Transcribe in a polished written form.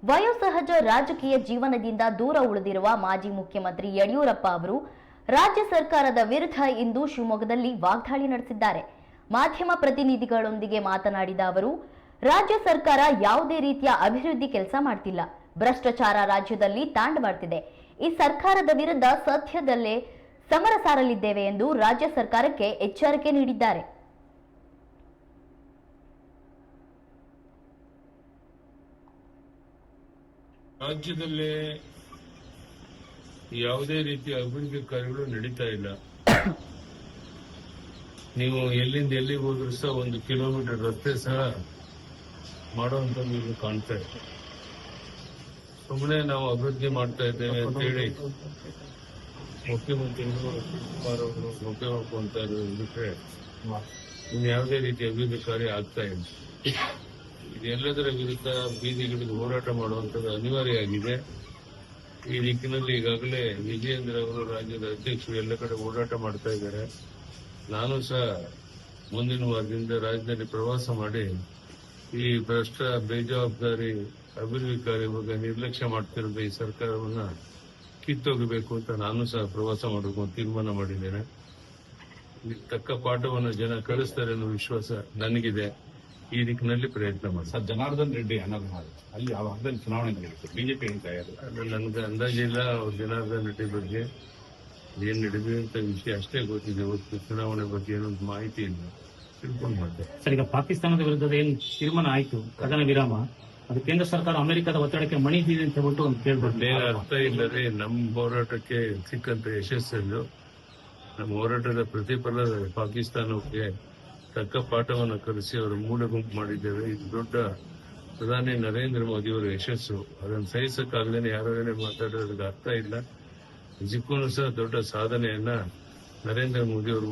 ವಯೋಸಹಜ ರಾಜಕೀಯ ಜೀವನದಿಂದ ದೂರ ಉಳಿದಿರುವ ಮಾಜಿ ಮುಖ್ಯಮಂತ್ರಿ ಯಡಿಯೂರಪ್ಪ ಅವರು ರಾಜ್ಯ ಸರ್ಕಾರದ ವಿರುದ್ಧ ಇಂದು ಶಿವಮೊಗ್ಗದಲ್ಲಿ ವಾಗ್ದಾಳಿ ನಡೆಸಿದ್ದಾರೆ. ಮಾಧ್ಯಮ ಪ್ರತಿನಿಧಿಗಳೊಂದಿಗೆ ಮಾತನಾಡಿದ ಅವರು, ರಾಜ್ಯ ಸರ್ಕಾರ ಯಾವುದೇ ರೀತಿಯ ಅಭಿವೃದ್ಧಿ ಕೆಲಸ ಮಾಡ್ತಿಲ್ಲ, ಭ್ರಷ್ಟಾಚಾರ ರಾಜ್ಯದಲ್ಲಿ ತಾಂಡವಾಡ್ತಿದೆ. ಈ ಸರ್ಕಾರದ ವಿರುದ್ಧ ಸದ್ಯದಲ್ಲೇ ಸಮರ ಸಾರಲಿದ್ದೇವೆ ಎಂದು ರಾಜ್ಯ ಸರ್ಕಾರಕ್ಕೆ ಎಚ್ಚರಿಕೆ ನೀಡಿದ್ದಾರೆ. ರಾಜ್ಯದಲ್ಲೇ ಯಾವುದೇ ರೀತಿಯ ಅಭಿವೃದ್ಧಿ ಕಾರ್ಯಗಳು ನಡೀತಾ ಇಲ್ಲ. ನೀವು ಎಲ್ಲಿಂದ ಎಲ್ಲಿಗೆ ಹೋದ್ರೂ ಸಹ 1 ಕಿಲೋಮೀಟರ್ ರಸ್ತೆ ಸಹ ಮಾಡುವಂತದ್ದು ಕಾಣ್ತಾ ಇದೆ. ಸುಮ್ಮನೆ ನಾವು ಅಭಿವೃದ್ಧಿ ಮಾಡ್ತಾ ಇದ್ದೇವೆ ಅಂತೇಳಿ ಮುಖ್ಯಮಂತ್ರಿಗಳು ಕುಮಾರ್ ಅವರು ಮೊಕ್ಕೆ ಹಾಕುವಂತ ಬಿಟ್ರೆ ಇನ್ನು ಯಾವುದೇ ರೀತಿಯ ಅಭಿವೃದ್ಧಿ ಕಾರ್ಯ ಆಗ್ತಾ ಇಲ್ಲ. ಇದೆಲ್ಲದರ ವಿರುದ್ಧ ಬೀದಿಗಳಿಗೆ ಹೋರಾಟ ಮಾಡುವಂಥದ್ದು ಅನಿವಾರ್ಯ ಆಗಿದೆ. ಈ ದಿಕ್ಕಿನಲ್ಲಿ ಈಗಾಗಲೇ ವಿಜಯೇಂದ್ರ ಅವರು ರಾಜ್ಯದ ಅಧ್ಯಕ್ಷರು ಎಲ್ಲ ಕಡೆ ಓಡಾಟ ಮಾಡ್ತಾ ಇದ್ದಾರೆ. ನಾನು ಸಹ ಮುಂದಿನ ವಾರದಿಂದ ರಾಜ್ಯದಲ್ಲಿ ಪ್ರವಾಸ ಮಾಡಿ ಈ ಭ್ರಷ್ಟ ಬೇಜವಾಬ್ದಾರಿ ಅಭಿವೃದ್ಧಿ ಕಾರ್ಯ ಬಗ್ಗೆ ನಿರ್ಲಕ್ಷ್ಯ ಮಾಡ್ತಿರೋದು ಈ ಸರ್ಕಾರವನ್ನ ಕಿತ್ತೋಗಬೇಕು ಅಂತ ನಾನು ಸಹ ಪ್ರವಾಸ ಮಾಡಬೇಕು ಅಂತ ತೀರ್ಮಾನ ಮಾಡಿದ್ದೇನೆ. ತಕ್ಕ ಪಾಠವನ್ನು ಜನ ಕಲಿಸ್ತಾರೆ ಅನ್ನೋ ವಿಶ್ವಾಸ ನನಗಿದೆ. ಈ ದಿಕ್ಕಿನಲ್ಲಿ ಪ್ರಯತ್ನ ಮಾಡಿ. ಸರ್, ಜನಾರ್ದನ್ ರೆಡ್ಡಿ ಅಲ್ಲಿ ಆ ಹಂತದಲ್ಲಿ ಚುನಾವಣೆ ನಡೆಯುತ್ತೆ, ಬಿಜೆಪಿ ನನಗೆ ಅಂದಾಜಿಲ್ಲ ಅವ್ರ ಜನಾರ್ದನ್ ರೆಡ್ಡಿ ಬಗ್ಗೆ ಏನ್ ನಡೆದಿದೆ ಅಂತ ವಿಷಯ ಅಷ್ಟೇ ಗೊತ್ತಿದೆ. ಹೊತ್ತು ಚುನಾವಣೆ ಬಗ್ಗೆ ಏನೋ ಮಾಹಿತಿ ಇಲ್ಲ, ತಿಳ್ಕೊಂಡು ಮಾಡ್ತಾರೆ. ಸರ್, ಈಗ ಪಾಕಿಸ್ತಾನದ ವಿರುದ್ಧದ ಏನು ತೀರ್ಮಾನ ಆಯಿತು, ಕದನ ವಿರಾಮ, ಅದು ಕೇಂದ್ರ ಸರ್ಕಾರ ಅಮೆರಿಕದ ಒತ್ತಡಕ್ಕೆ ಮಣಿದಿದೆ ಅಂತ ಹೇಳ್ಬಿಟ್ಟು ಒಂದು ಕೇಳ್ಬೋದು. ಅರ್ಥ ಇಲ್ಲದೆ ನಮ್ಮ ಹೋರಾಟಕ್ಕೆ ಸಿಕ್ಕಂತ ಯಶಸ್ಸನ್ನು ನಮ್ಮ ಹೋರಾಟದ ಪ್ರತಿಫಲ ಪಾಕಿಸ್ತಾನಕ್ಕೆ ತಕ್ಕ ಪಾಠವನ್ನು ಕಲಿಸಿ ಅವರು ಮೂಲೆ ಗುಂಪು ಮಾಡಿದ್ದೇವೆ. ಇದು ದೊಡ್ಡ ಪ್ರಧಾನಿ ನರೇಂದ್ರ ಮೋದಿ ಅವರ ಯಶಸ್ಸು. ಅದನ್ನು ಸಹಿಸಕ್ಕಾಗಲೇ ಯಾರೋ ಏನೇ ಮಾತಾಡೋದಕ್ಕೆ ಅರ್ಥ ಇಲ್ಲ. ನಿಜಕ್ಕೂ ಸಹ ದೊಡ್ಡ ಸಾಧನೆಯನ್ನ ನರೇಂದ್ರ ಮೋದಿ ಅವರು